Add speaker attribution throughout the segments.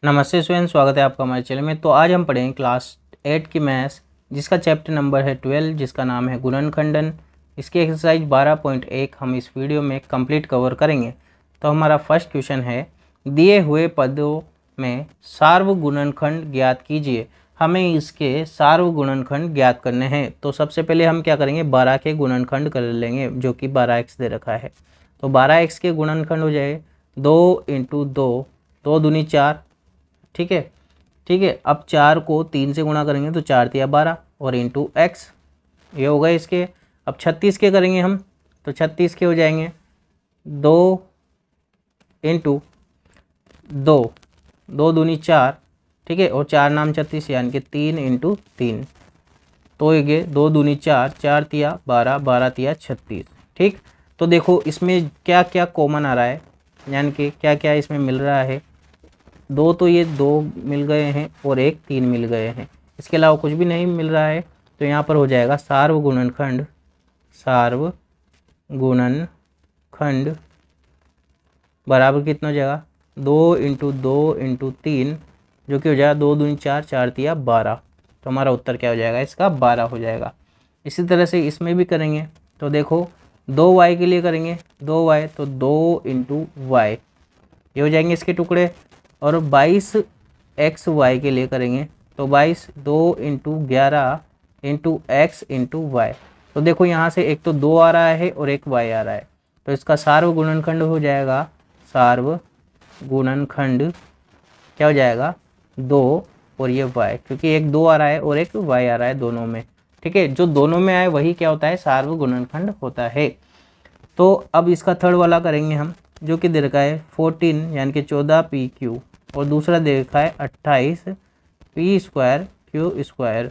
Speaker 1: नमस्ते स्टूडेंट, स्वागत है आपका हमारे चैनल में। तो आज हम पढ़ेंगे क्लास 8 की मैथ्स, जिसका चैप्टर नंबर है 12, जिसका नाम है गुणनखंडन। इसकी एक्सरसाइज 12.1 हम इस वीडियो में कंप्लीट कवर करेंगे। तो हमारा फर्स्ट क्वेश्चन है, दिए हुए पदों में सार्वगुणनखंड ज्ञात कीजिए। हमें इसके सार्वगुणनखंड ज्ञात करने हैं। तो सबसे पहले हम क्या करेंगे, 12 के गुणनखंड कर लेंगे, जो कि 12x दे रखा है। तो 12x के गुणनखंड हो जाए 2 × 2, 2 दूनी 4। ठीक है, ठीक है। अब 4 को 3 से गुणा करेंगे तो 4 तिया 12 और इंटू एक्स, ये हो गए इसके। अब 36 के करेंगे हम, तो 36 के हो जाएंगे 2 × 2, 2 दूनी 4, ठीक है, और 4 नाम 36 यानी कि 3 × 3, तो ये 2 दूनी 4, 4 तिया 12, 12 तिया 36। ठीक, तो देखो इसमें क्या क्या कॉमन आ रहा है, यानी कि क्या क्या इसमें मिल रहा है। 2 तो ये 2 मिल गए हैं और एक 3 मिल गए हैं, इसके अलावा कुछ भी नहीं मिल रहा है। तो यहाँ पर हो जाएगा सार्वगुणनखंड, सार्वगुणनखंड बराबर कितना हो जाएगा, 2 × 2 × 3, जो कि हो जाएगा 2 दूनी 4, 4 तिया 12। तो हमारा उत्तर क्या हो जाएगा, इसका 12 हो जाएगा। इसी तरह से इसमें भी करेंगे। तो देखो 2y के लिए करेंगे, 2y तो 2 × y, ये हो जाएंगे इसके टुकड़े। और 22xy के लिए करेंगे, तो 22 2 × 11 × x × y। तो देखो यहाँ से एक तो 2 आ रहा है और एक y आ रहा है, तो इसका सार्वगुणनखंड हो जाएगा, सार्वगुणनखंड क्या हो जाएगा, 2 और ये y, क्योंकि एक 2 आ रहा है और एक y आ रहा है दोनों में। ठीक है, जो दोनों में आए वही क्या होता है, सार्वगुणनखंड होता है। तो अब इसका थर्ड वाला करेंगे हम, जो कि दे रखा है 14 यानी कि 14pq, और दूसरा दे रखा है 28p² q²।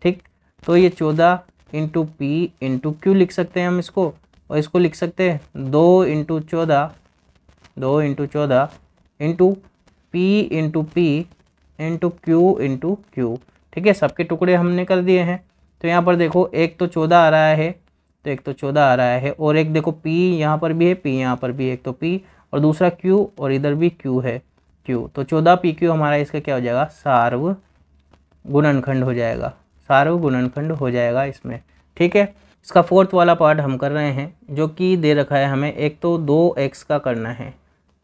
Speaker 1: ठीक, तो ये 14 × p × q लिख सकते हैं हम इसको, और इसको लिख सकते हैं 2 × 14, 2 × 14 × p × p × q × q। ठीक है, सबके टुकड़े हमने कर दिए हैं। तो यहाँ पर देखो एक तो 14 आ रहा है, तो एक तो 14 आ रहा है, और एक देखो p यहाँ पर भी है, p यहाँ पर भी है, एक तो p और दूसरा q, और इधर भी q है, q। तो 14pq हमारा इसका क्या हो जाएगा, सार्वगुणनखंड हो जाएगा, सार्वगुणनखंड हो जाएगा इसमें। ठीक है, इसका फोर्थ वाला पार्ट हम कर रहे हैं, जो कि दे रखा है हमें, एक तो 2x का करना है,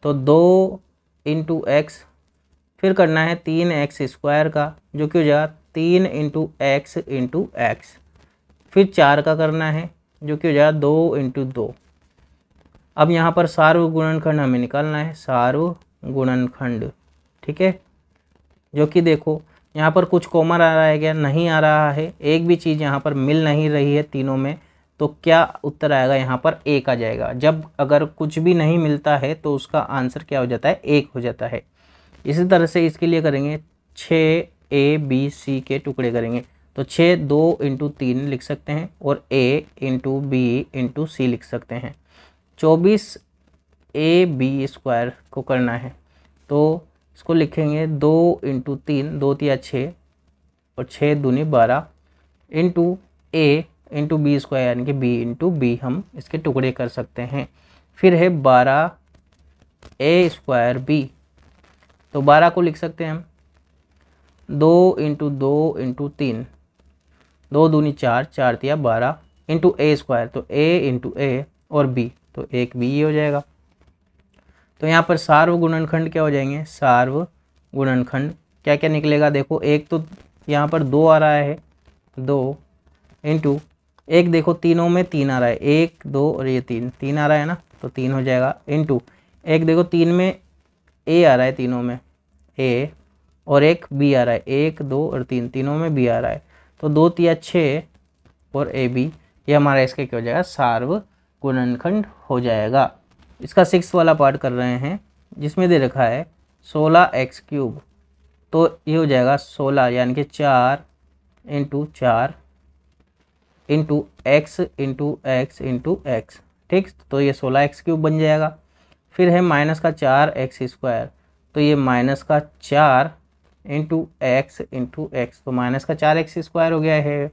Speaker 1: तो 2 × x, फिर करना है 3x² का, जो कि हो जाएगा 3 × x × x, फिर 4 का करना है, जो कि हो जाएगा 2 × 2। अब यहाँ पर सार्वगुणनखंड हमें निकालना है, सार्वगुणनखंड। ठीक है, जो कि देखो यहाँ पर कुछ कॉमन आ रहा है क्या, नहीं आ रहा है, एक भी चीज़ यहाँ पर मिल नहीं रही है तीनों में। तो क्या उत्तर आएगा, यहाँ पर 1 आ जाएगा। जब अगर कुछ भी नहीं मिलता है तो उसका आंसर क्या हो जाता है, 1 हो जाता है। इसी तरह से इसके लिए करेंगे 6a b c के टुकड़े करेंगे, तो 6 2 × 3 लिख सकते हैं, और a × b × c लिख सकते हैं। 24ab² को करना है, तो इसको लिखेंगे 2 × 3, 2 तिया 6 और 6 दूनी 12 इंटू a × b² यानी कि b × b, हम इसके टुकड़े कर सकते हैं। फिर है 12a² b, तो 12 को लिख सकते हैं हम 2 × 2 × 3, 2 दूनी 4, 4 तिया 12 इंटू a², तो a × a और b, तो एक b ये हो जाएगा। तो यहाँ पर सार्वगुणनखंड क्या हो जाएंगे, सार्वगुणनखंड क्या क्या निकलेगा, देखो एक तो यहाँ पर 2 आ रहा है, 2 इंटू एक, देखो तीनों में 3 आ रहा है, 1 2 और ये 3 आ रहा है ना, तो 3 हो जाएगा, इंटू एक देखो 3 में a आ रहा है, तीनों में a, और एक b आ रहा है, 1 2 और 3, तीनों में b आ रहा है, तो 2 तिया 6 और a b, ये हमारा इसका क्या हो जाएगा, सार्वगुणनखंड हो जाएगा। इसका 6th वाला पार्ट कर रहे हैं, जिसमें दे रखा है 16x³, तो ये हो जाएगा 16 यानी कि 4 × 4 × x × x × x। ठीक, तो ये 16x³ बन जाएगा। फिर है -4x², तो ये -4 × x × x, तो -4x² हो गया है।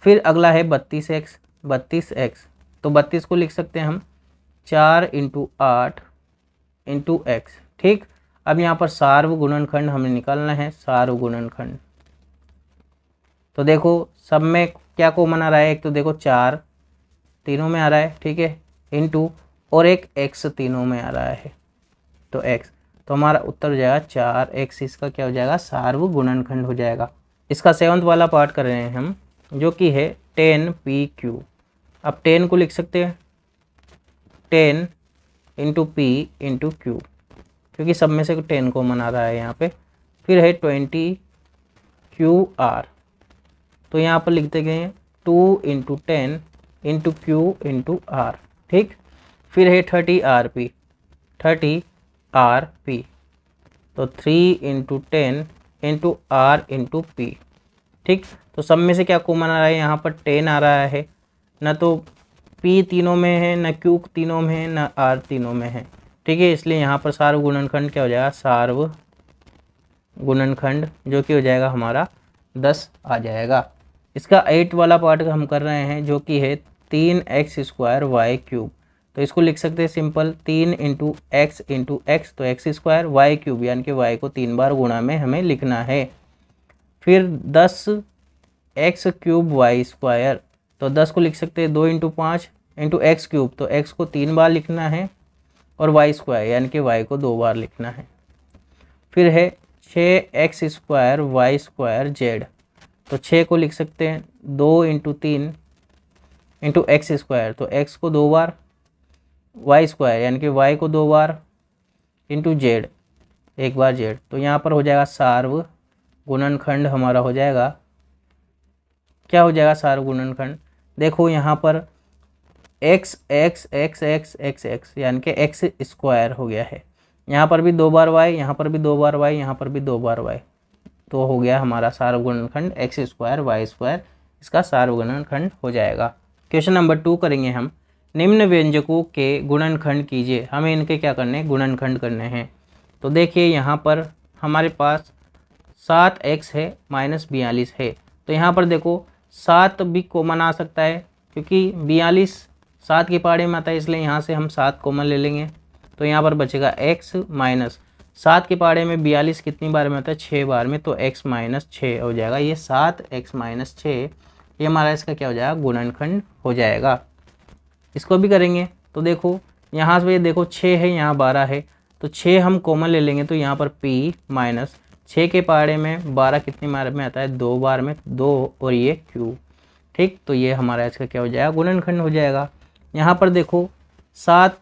Speaker 1: फिर अगला है 32x, 32x, तो 32 को लिख सकते हैं हम 4 × 8 × x। ठीक, अब यहाँ पर सार्व गुणनखंड हमें निकालना है, सार्व गुणनखंड। तो देखो सब में क्या कॉमन आ रहा है, एक तो देखो 4 तीनों में आ रहा है, ठीक है, इनटू और एक x तीनों में आ रहा है, तो x, तो हमारा उत्तर हो जाएगा 4x, इसका क्या हो जाएगा, सार्व गुणनखंड हो जाएगा। इसका 7वां वाला पार्ट कर रहे हैं हम, जो कि है 10p3। अब 10 को लिख सकते हैं 10 इंटू पी इंटू क्यू, क्योंकि सब में से 10 कॉमन आ रहा है यहाँ पे। फिर है 20QR, तो यहाँ पर लिखते गए 2 into 10 into Q into R, ठीक। फिर है 30RP, 30RP, तो 3 into 10 into R into P, ठीक। तो सब में से क्या कॉमन आ रहा है, यहाँ पर 10 आ रहा है, ना तो P तीनों में है, ना Q तीनों में है, ना R तीनों में है, ठीक है। इसलिए यहाँ पर सार्व गुणनखंड क्या हो जाएगा, सार्व गुणनखंड, जो कि हो जाएगा हमारा 10 आ जाएगा। इसका 8 वाला पार्ट हम कर रहे हैं, जो कि है 3x² y³। तो इसको लिख सकते हैं सिंपल 3 इंटू एक्स, तो x² y³ यानी कि y को 3 बार गुणा में हमें लिखना है। फिर 10x³ y², तो 10 को लिख सकते हैं 2 इंटू 5 इंटू x³, तो x को 3 बार लिखना है, और y² यानी कि y को 2 बार लिखना है। फिर है 6x² y² z, तो 6 को लिख सकते हैं 2 इंटू 3 इंटू x², तो x को 2 बार, y² यानी कि y को 2 बार, इंटू z, एक बार z। तो यहाँ पर हो जाएगा सार्व गुणनखंड हमारा हो जाएगा, क्या हो जाएगा सार्व गुणनखंड, देखो यहाँ पर x x x x x x यानी कि x² हो गया है, यहाँ पर भी 2 बार y, यहाँ पर भी 2 बार y, यहाँ पर भी 2 बार y, तो हो गया हमारा सार्व गुणनखंड x² y², इसका सार्व गुणनखंड हो जाएगा। क्वेश्चन नंबर 2 करेंगे हम, निम्न व्यंजकों के गुणनखंड कीजिए। हमें इनके क्या करने हैं, गुणनखंड करने हैं। तो देखिए यहाँ पर हमारे पास 7x है माइनस 42 है, तो यहाँ पर देखो 7 भी कॉमन आ सकता है, क्योंकि 42 7 के पहाड़े में आता है, इसलिए यहाँ से हम 7 कॉमन ले लेंगे। तो यहाँ पर बचेगा x माइनस 7 के पहाड़े में 42 कितनी बार में आता है, 6 बार में, तो x माइनस 6 हो जाएगा। ये 7x माइनस 6, ये हमारा इसका क्या हो जाएगा, गुणनखंड हो जाएगा। इसको भी करेंगे, तो देखो यहाँ से देखो 6 है, यहाँ 12 है, तो 6 हम कॉमन ले लेंगे, तो यहाँ पर p माइनस 6 के पहाड़े में 12 कितनी बार में आता है, 2 बार में, 2 और ये q, ठीक। तो ये हमारा इसका क्या हो जाएगा, गुणनखंड हो जाएगा। यहाँ पर देखो 7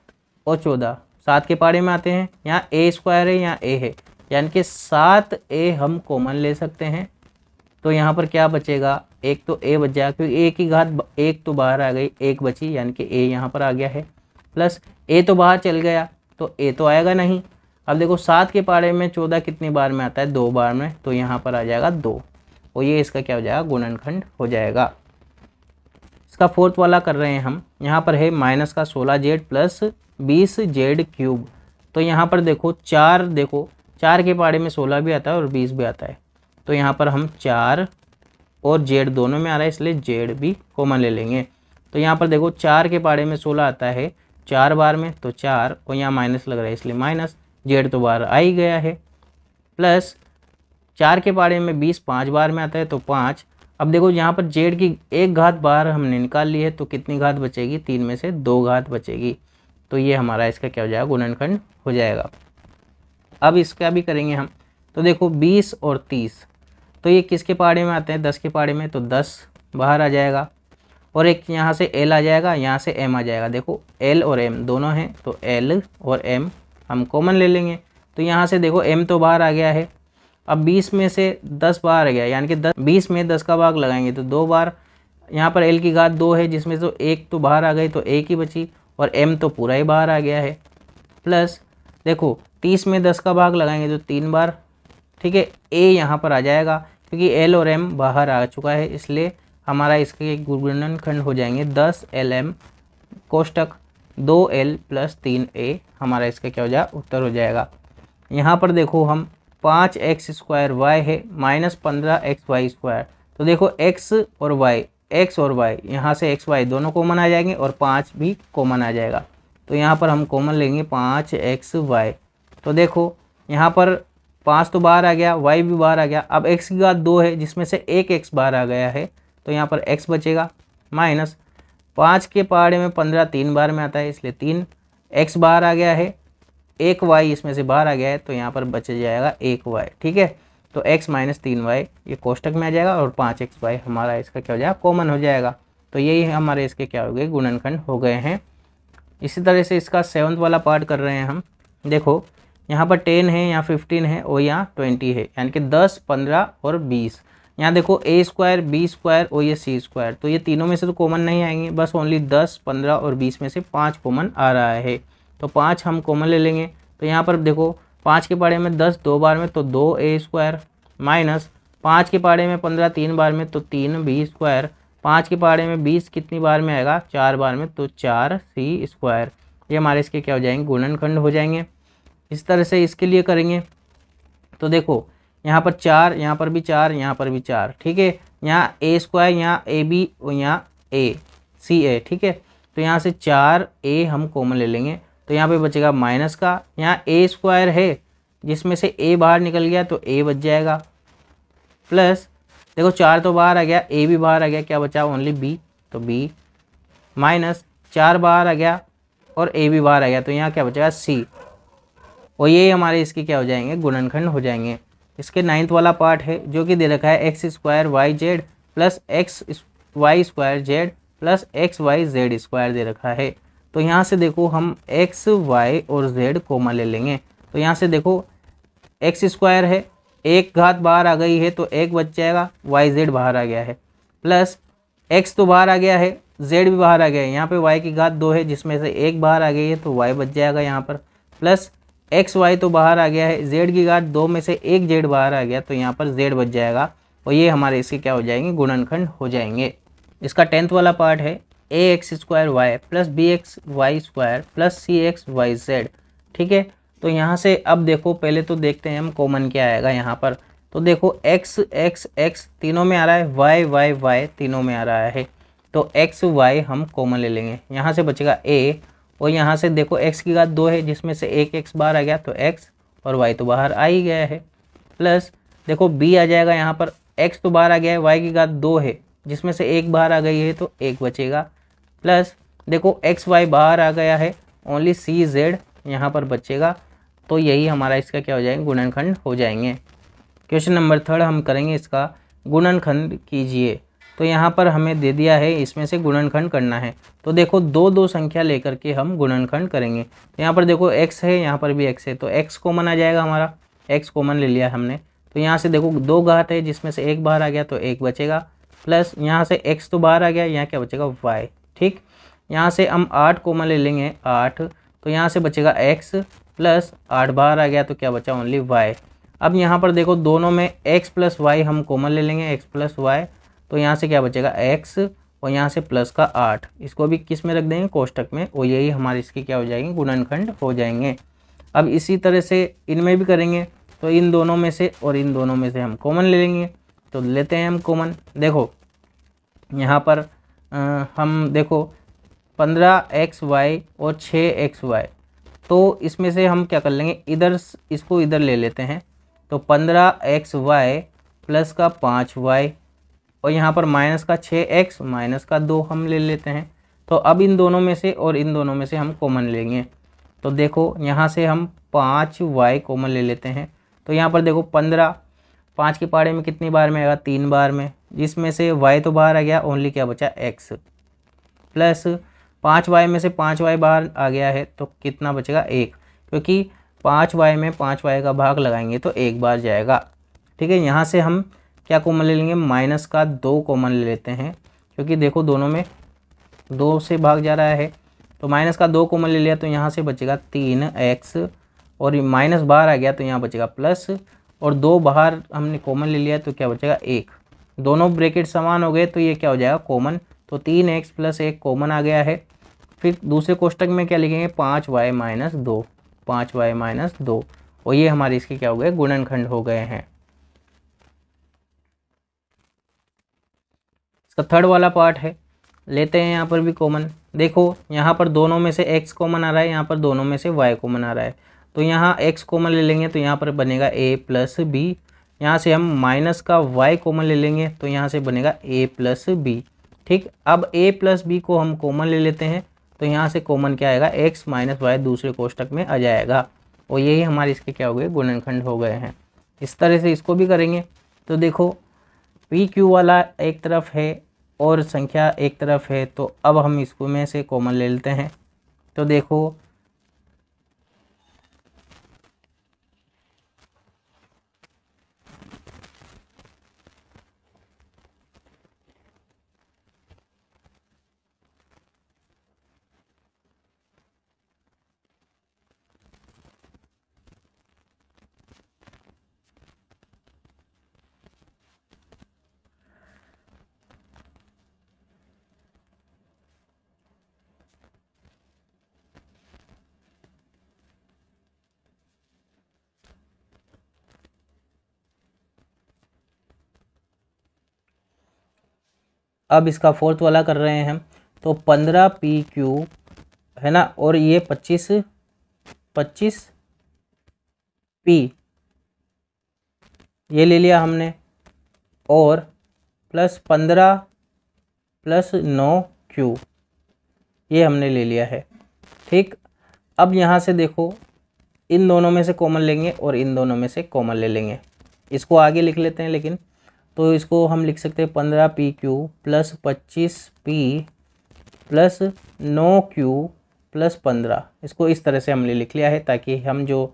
Speaker 1: और 14 7 के पहाड़े में आते हैं, यहाँ a² है, यहाँ a है, यानी कि 7a हम कॉमन ले सकते हैं। तो यहाँ पर क्या बचेगा, एक तो a बच जाएगा, क्योंकि a की घात एक तो बाहर आ गई, एक बची, यानी कि a यहाँ पर आ गया है, प्लस a तो बाहर चल गया, तो a तो आएगा नहीं। अब देखो 7 के पहाड़े में 14 कितनी बार में आता है, 2 बार में, तो यहाँ पर आ जाएगा 2, और ये इसका क्या हो जाएगा, गुणनखंड हो जाएगा। इसका 4th वाला कर रहे हैं हम, यहाँ पर है माइनस का 16z प्लस 20z³। तो यहाँ पर देखो 4 के पहाड़े में 16 भी आता है और 20 भी आता है, तो यहाँ पर हम 4 और z दोनों में आ रहा है, इसलिए z भी कॉमन ले लेंगे। तो यहाँ पर देखो 4 के पहाड़े में 16 आता है 4 बार में, तो 4, और यहाँ माइनस लग रहा है इसलिए माइनस, z तो बाहर आ ही गया है, प्लस 4 के पहाड़े में 20 5 बार में आता है, तो 5। अब देखो यहाँ पर z की एक घात बाहर हमने निकाल ली है, तो कितनी घात बचेगी, 3 में से 2 घात बचेगी। तो ये हमारा इसका क्या हो जाएगा, गुणनखंड हो जाएगा। अब इसका भी करेंगे हम, तो देखो 20 और 30, तो ये किसके पहाड़े में आते हैं, 10 के पहाड़े में, तो 10 बाहर आ जाएगा, और एक यहाँ से l आ जाएगा, यहाँ से m आ जाएगा। देखो l और m दोनों हैं, तो l और m हम कॉमन ले लेंगे। तो यहाँ से देखो m तो बाहर आ गया है, अब 20 में से 10 बाहर आ गया, यानी कि 20 में 10 का भाग लगाएंगे, तो 2 बार। यहाँ पर l की घात 2 है, जिसमें तो 1 तो बाहर आ गई, तो 1 ही बची, और m तो पूरा ही बाहर आ गया है, प्लस देखो 30 में 10 का भाग लगाएंगे, तो 3 बार, ठीक है। a यहाँ पर आ जाएगा, क्योंकि l और m बाहर आ चुका है, इसलिए हमारा इसके गुणनखंड हो जाएंगे 10lm कोष्टक 2l प्लस 3a, हमारा इसका क्या हो जाएगा, उत्तर हो जाएगा। यहाँ पर देखो हम 5x² y है माइनस 15xy², तो देखो x और y यहाँ से x y दोनों कॉमन आ जाएंगे, और 5 भी कॉमन आ जाएगा। तो यहाँ पर हम कॉमन लेंगे 5xy, तो देखो यहाँ पर 5 तो बाहर आ गया, y भी बाहर आ गया। अब x की घात 2 है जिसमें से एक x बाहर आ गया है, तो यहाँ पर x बचेगा माइनस 5 के पहाड़े में 15 3 बार में आता है, इसलिए 3 x बाहर आ गया है, एक y इसमें से बाहर आ गया है, तो यहाँ पर बच जाएगा एक y। ठीक है, तो x माइनस 3y ये कोष्टक में आ जाएगा और 5xy हमारा इसका क्या हो जाएगा, कॉमन हो जाएगा। तो यही हमारे इसके क्या हो गए, गुणनखंड हो गए हैं। इसी तरह से इसका 7th वाला पार्ट कर रहे हैं हम। देखो यहाँ पर 10 है, यहाँ 15 है और यहाँ 20 है, यानी कि 10 15 और 20। यहाँ देखो a स्क्वायर b स्क्वायर और ये c स्क्वायर, तो ये तीनों में से तो कॉमन नहीं आएंगे, बस ओनली 10 15 और 20 में से 5 कॉमन आ रहा है, तो 5 हम कॉमन ले लेंगे। तो यहाँ पर देखो 5 के पहाड़े में 10 2 बार में तो 2a स्क्वायर, माइनस 5 के पहाड़े में 15 3 बार में तो 3b स्क्वायर, 5 के पहाड़े में 20 कितनी बार में आएगा, 4 बार में तो 4c स्क्वायर। ये हमारे इसके क्या हो जाएंगे, गुणनखंड हो जाएंगे। इस तरह से इसके लिए करेंगे तो देखो यहाँ पर 4, यहाँ पर भी 4, यहाँ पर भी 4। ठीक है, यहाँ a स्क्वायर, यहाँ ab और यहाँ ca। ठीक है, तो यहाँ से 4a हम कॉमन ले लेंगे, तो यहाँ पे बचेगा माइनस का, यहाँ a स्क्वायर है जिसमें से a बाहर निकल गया तो a बच जाएगा, प्लस देखो 4 तो बाहर आ गया, a भी बाहर आ गया, क्या बचा ओनली b, तो b माइनस 4 बाहर आ गया और a भी बाहर आ गया, तो यहाँ क्या बचेगा c। और ये हमारे इसके क्या हो जाएंगे, गुणनखंड हो जाएंगे। इसके 9th वाला पार्ट है जो कि दे रखा है X square Y Z plus X Y square Z plus X Y Z square दे रखा है। तो यहाँ से देखो हम एक्स वाई और जेड कॉमन ले लेंगे, तो यहाँ से देखो एक्स स्क्वायर है, एक घात बाहर आ गई है तो एक बच जाएगा, वाई जेड बाहर आ गया है, प्लस एक्स तो बाहर आ गया है, जेड भी बाहर आ गया है, यहाँ पे वाई की घात 2 है जिसमें से एक बाहर आ गई है तो वाई बच जाएगा यहाँ पर, प्लस एक्स वाई तो बाहर आ गया है, जेड की घात 2 में से एक जेड बाहर आ गया तो यहाँ पर जेड बच जाएगा। और ये हमारे इसके क्या हो जाएंगे, गुणनखंड हो जाएंगे। इसका 10th वाला पार्ट है A X square Y plus B X Y square plus C X Y Z. ठीक है, तो यहाँ से अब देखो पहले तो देखते हैं हम कॉमन क्या आएगा यहाँ पर। तो देखो एक्स एक्स एक्स तीनों में आ रहा है, वाई वाई वाई तीनों में आ रहा है, तो एक्स वाई हम कॉमन ले लेंगे, यहाँ से बचेगा ए, और यहाँ से देखो x की घात 2 है जिसमें से एक x बाहर आ गया तो x और y तो बाहर आ ही गया है, प्लस देखो b आ जाएगा, यहाँ पर x तो बाहर आ गया है, y की घात 2 है जिसमें से एक बाहर आ गई है तो एक बचेगा, प्लस देखो x y बाहर आ गया है, ओनली c z यहाँ पर बचेगा। तो यही हमारा इसका क्या हो जाएंगे, गुणनखंड हो जाएंगे। क्वेश्चन नंबर 3 हम करेंगे, इसका गुणनखंड कीजिए। तो यहाँ पर हमें दे दिया है इसमें से गुणनखंड करना है, तो देखो दो दो संख्या लेकर के हम गुणनखंड करेंगे। तो यहाँ पर देखो x है, यहाँ पर भी x है, तो x कॉमन आ जाएगा हमारा, x कॉमन ले लिया हमने। तो यहाँ से देखो 2 घात है जिसमें से एक बाहर आ गया तो एक बचेगा, प्लस यहाँ से x तो बाहर आ गया, यहाँ क्या बचेगा y। ठीक, यहाँ से हम 8 कॉमन ले लेंगे 8, तो यहाँ से बचेगा x प्लस 8 बाहर आ गया तो क्या बचा ओनली y। अब यहाँ पर देखो दोनों में x प्लस वाई हम कॉमन ले लेंगे, x प्लस वाई, तो यहाँ से क्या बचेगा x और यहाँ से प्लस का 8, इसको भी किस में रख देंगे, कोष्टक में, और यही हमारे इसके क्या हो जाएंगे, गुणनखंड हो जाएंगे। अब इसी तरह से इनमें भी करेंगे, तो इन दोनों में से और इन दोनों में से हम कॉमन ले लेंगे, तो लेते हैं हम कॉमन। देखो यहाँ पर हम देखो 15xy और 6xy, तो इसमें से हम क्या कर लेंगे, इधर इसको इधर ले लेते हैं, तो 15xy प्लस का 5y और यहाँ पर माइनस का 6x माइनस का 2 हम ले लेते हैं। तो अब इन दोनों में से और इन दोनों में से हम कॉमन लेंगे, तो देखो यहाँ से हम 5y कॉमन ले लेते हैं, तो यहाँ पर देखो 15 5 के पहाड़े में कितनी बार में आएगा, 3 बार में, जिसमें से y तो बाहर आ गया, ओनली क्या बचा x, प्लस 5y में से 5y बाहर आ गया है तो कितना बचेगा 1, क्योंकि 5y में 5y का भाग लगाएंगे तो 1 बार जाएगा। ठीक है, यहाँ से हम क्या कॉमन ले लेंगे, माइनस का 2 कॉमन ले लेते हैं, क्योंकि देखो दोनों में 2 से भाग जा रहा है, तो माइनस का 2 कॉमन ले लिया, तो यहाँ से बचेगा 3x और माइनस बाहर आ गया तो यहाँ बचेगा प्लस, और 2 बाहर हमने कॉमन ले लिया तो क्या बचेगा 1, दोनों ब्रैकेट समान हो गए तो ये क्या हो जाएगा कॉमन, तो 3x प्लस 1 कॉमन आ गया है। फिर दूसरे कोष्टक में क्या लिखेंगे, 5y माइनस 2, 5y माइनस 2, और ये हमारे इसके क्या हो गए, गुणनखंड हो गए हैं। इसका 3rd वाला पार्ट है, लेते हैं यहाँ पर भी कॉमन। देखो यहाँ पर दोनों में से x कॉमन आ रहा है, यहाँ पर दोनों में से y कॉमन आ रहा है, तो यहाँ x कॉमन ले लेंगे तो यहाँ पर बनेगा a प्लस बी। यहाँ से हम माइनस का y कॉमन ले लेंगे तो यहाँ से बनेगा a प्लस बी। ठीक, अब a प्लस बी को हम कॉमन ले लेते हैं तो यहाँ से कॉमन क्या आएगा, x माइनस वाई दूसरे कोष्टक में आ जाएगा और यही हमारे इसके क्या हो गए, गुणनखंड हो गए हैं। इस तरह से इसको भी करेंगे तो देखो पी क्यू वाला एक तरफ है और संख्या एक तरफ है, तो अब हम इसको में से कॉमन ले लेते हैं। तो देखो अब इसका फोर्थ वाला कर रहे हैं हम, तो 15 पी क्यू है ना, और ये 25 पी ये ले लिया हमने, और प्लस 15 प्लस 9 क्यू ये हमने ले लिया है। ठीक, अब यहाँ से देखो इन दोनों में से कॉमन लेंगे और इन दोनों में से कॉमन ले लेंगे। इसको आगे लिख लेते हैं लेकिन, तो इसको हम लिख सकते हैं 15 P Q plus 25 P plus 9 Q plus 15। इसको इस तरह से हमने लिख लिया है ताकि हम जो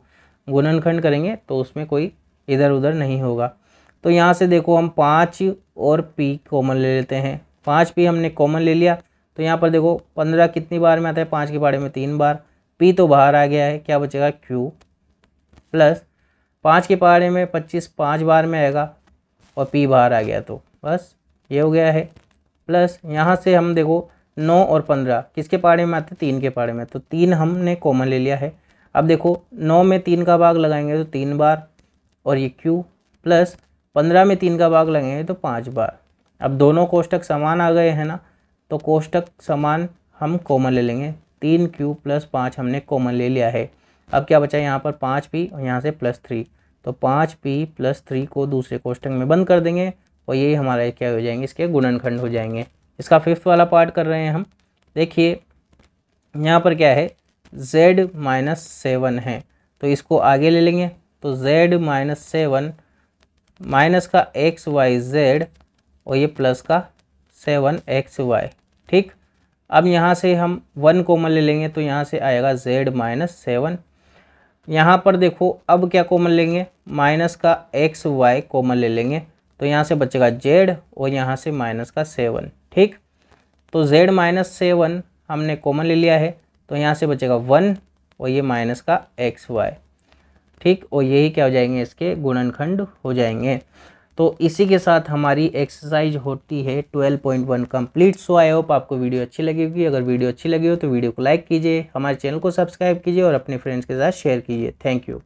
Speaker 1: गुणनखंड करेंगे तो उसमें कोई इधर उधर नहीं होगा। तो यहाँ से देखो हम 5 और पी कॉमन ले लेते हैं। 5 पी हमने कॉमन ले लिया तो यहाँ पर देखो 15 कितनी बार में आता है, 5 के पहाड़े में 3 बार, पी तो बाहर आ गया है, क्या बचेगा क्यू, प्लस 5 के पहाड़े में 25 5 बार में आएगा और पी बाहर आ गया, तो बस ये हो गया है। प्लस यहाँ से हम देखो 9 और 15 किसके पहाड़े में आते हैं, 3 के पहाड़े में, तो 3 हमने कॉमन ले लिया है। अब देखो 9 में 3 का भाग लगाएंगे तो 3 बार और ये क्यू, प्लस 15 में 3 का भाग लगाएंगे तो 5 बार। अब दोनों कोष्टक समान आ गए हैं ना, तो कोष्टक समान हम कॉमन ले लेंगे। 3 क्यू प्लस 5 हमने कॉमन ले लिया है। अब क्या बचा यहाँ पर 5 पी और यहाँ से प्लस 3, तो 5 पी प्लस 3 को दूसरे कोष्टक में बंद कर देंगे और यही हमारा क्या हो जाएंगे, इसके गुणनखंड हो जाएंगे। इसका फिफ्थ वाला पार्ट कर रहे हैं हम। देखिए यहाँ पर क्या है, z माइनस 7 है, तो इसको आगे ले लेंगे तो z माइनस 7 माइनस का एक्स वाई जेड और ये प्लस का 7xy। ठीक, अब यहाँ से हम 1 कॉमन ले लेंगे तो यहाँ से आएगा z माइनस 7। यहाँ पर देखो अब क्या कॉमन लेंगे, माइनस का एक्स वाई कॉमन ले लेंगे तो यहाँ से बचेगा z और यहाँ से माइनस का 7। ठीक, तो z माइनस 7 हमने कॉमन ले लिया है तो यहाँ से बचेगा 1 और ये माइनस का एक्स वाई। ठीक, और यही क्या हो जाएंगे, इसके गुणनखंड हो जाएंगे। तो इसी के साथ हमारी एक्सरसाइज होती है 12.1 कंप्लीट। सो आई होप आपको वीडियो अच्छी लगी होगी। अगर वीडियो अच्छी लगी हो तो वीडियो को लाइक कीजिए, हमारे चैनल को सब्सक्राइब कीजिए और अपने फ्रेंड्स के साथ शेयर कीजिए। Thank you.